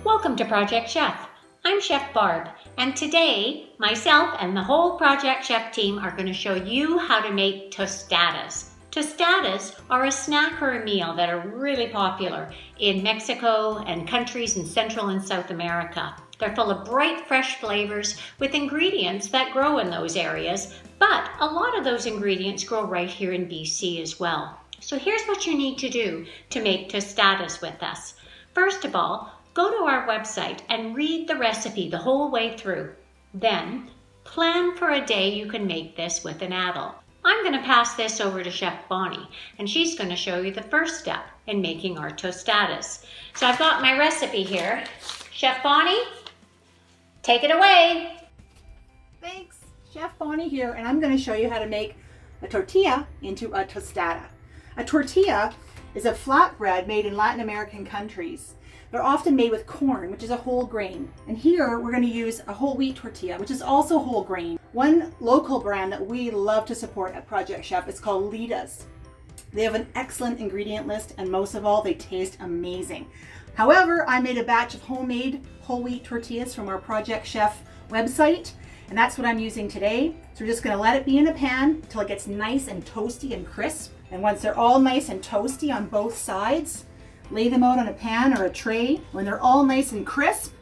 Welcome to Project Chef. I'm Chef Barb, and today myself and the whole Project Chef team are going to show you how to make tostadas. Tostadas are a snack or a meal that are really popular in Mexico and countries in Central and South America. They're full of bright, fresh flavors with ingredients that grow in those areas, but a lot of those ingredients grow right here in BC as well. So here's what you need to do to make tostadas with us. First of all, go to our website and read the recipe the whole way through. Then, plan for a day you can make this with an adult. I'm going to pass this over to Chef Bonnie, and she's going to show you the first step in making our tostadas. So I've got my recipe here. Chef Bonnie, take it away. Thanks, Chef Bonnie here, and I'm going to show you how to make a tortilla into a tostada. A tortilla is a flatbread made in Latin American countries. They're often made with corn, which is a whole grain. And here we're going to use a whole wheat tortilla, which is also whole grain. One local brand that we love to support at Project Chef is called Lida's. They have an excellent ingredient list, and most of all, they taste amazing. However, I made a batch of homemade whole wheat tortillas from our Project Chef website, and that's what I'm using today. So we're just going to let it be in a pan until it gets nice and toasty and crisp. And once they're all nice and toasty on both sides, lay them out on a pan or a tray. When they're all nice and crisp,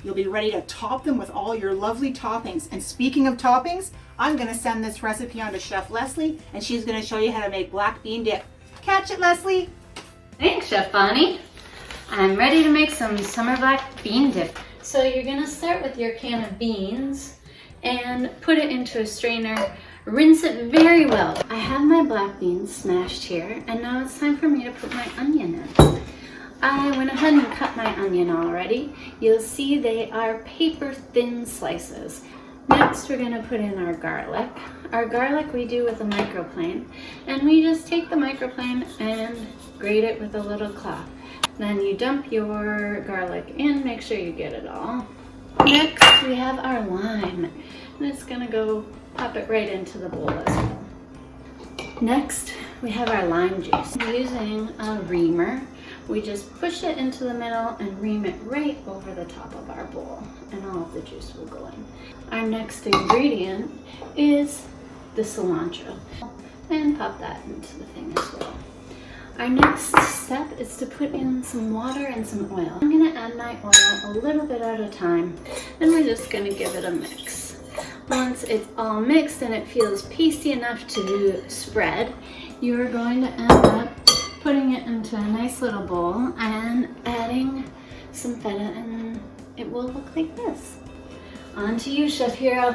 you'll be ready to top them with all your lovely toppings. And speaking of toppings, I'm going to send this recipe on to Chef Leslie, and she's going to show you how to make black bean dip. Catch it, Leslie! Thanks, Chef Bonnie. I'm ready to make some summer black bean dip. So you're going to start with your can of beans and put it into a strainer. Rinse it very well. I have my black beans smashed here, and now it's time for me to put my onion in. I went ahead and cut my onion already. You'll see they are paper thin slices. Next, we're gonna put in our garlic. Our garlic we do with a microplane, and we just take the microplane and grate it with a little cloth. Then you dump your garlic in, make sure you get it all. Next, we have our lime, and it's gonna go pop it right into the bowl as well. Next, we have our lime juice. Using a reamer, we just push it into the middle and ream it right over the top of our bowl, and all of the juice will go in. Our next ingredient is the cilantro, and pop that into the thing as well. Our next step is to put in some water and some oil. I'm gonna add my oil a little bit at a time, and we're just gonna give it a mix. Once it's all mixed and it feels pasty enough to spread, you're going to end up putting it into a nice little bowl and adding some feta, and it will look like this. On to you, Chef Hero.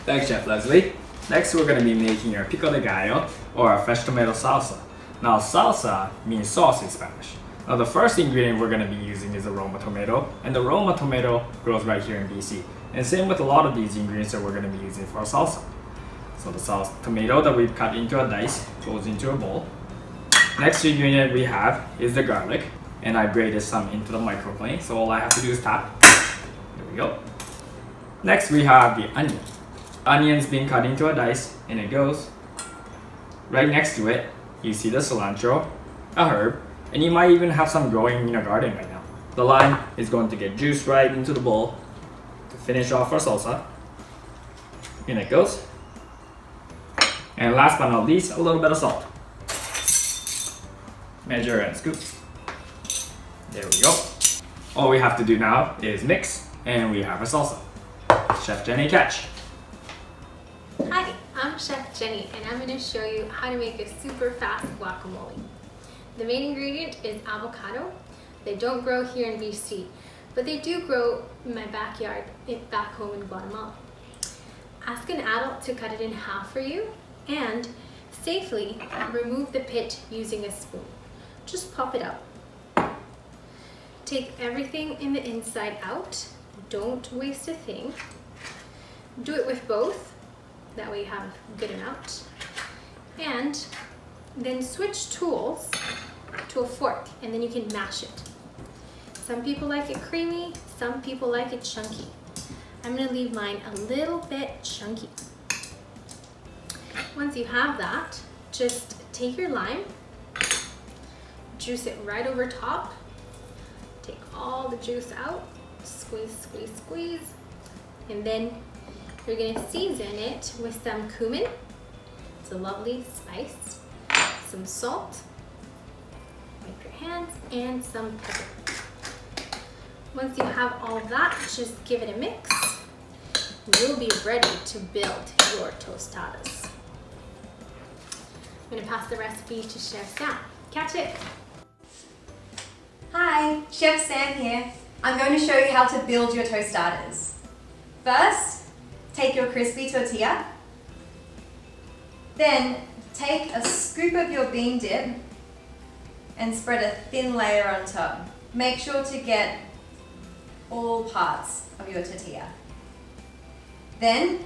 Thanks, Chef Leslie. Next, we're going to be making our Pico de Gallo, or our fresh tomato salsa. Now, salsa means sauce in Spanish. Now, the first ingredient we're going to be using is the Roma tomato, and the Roma tomato grows right here in BC. And same with a lot of these ingredients that we're going to be using for our salsa. So the tomato that we've cut into a dice goes into a bowl. Next ingredient we have is the garlic, and I braided some into the microplane, so all I have to do is tap. There we go. Next we have the onion. Onions being cut into a dice, and it goes. Right next to it, you see the cilantro, a herb, and you might even have some growing in your garden right now. The lime is going to get juiced right into the bowl to finish off our salsa. In it goes. And last but not least, a little bit of salt. Measure and scoop. There we go. All we have to do now is mix, and we have a salsa. Chef Jenny, catch. Hi, I'm Chef Jenny, and I'm going to show you how to make a super fast guacamole. The main ingredient is avocado. They don't grow here in BC, but they do grow in my backyard back home in Guatemala. Ask an adult to cut it in half for you, and safely remove the pit using a spoon. Just pop it out. Take everything in the inside out. Don't waste a thing. Do it with both. That way you have a good amount. And then switch tools to a fork, and then you can mash it. Some people like it creamy, some people like it chunky. I'm gonna leave mine a little bit chunky. Once you have that, just take your lime, juice it right over top, take all the juice out. Squeeze, squeeze, squeeze. And then you're gonna season it with some cumin. It's a lovely spice. Some salt. Wipe your hands, and some pepper. Once you have all that, just give it a mix. You'll be ready to build your tostadas. I'm gonna pass the recipe to Chef Sam. Catch it. Hi, Chef Sam here. I'm going to show you how to build your tostadas. First, take your crispy tortilla. Then, take a scoop of your bean dip and spread a thin layer on top. Make sure to get all parts of your tortilla. Then,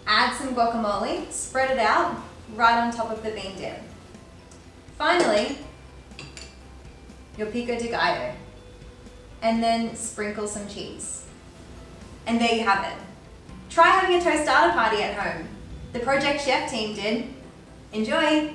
add some guacamole, spread it out right on top of the bean dip. Finally, your Pico de Gallo, and then sprinkle some cheese. And there you have it. Try having a tostada party at home. The Project Chef team did. Enjoy!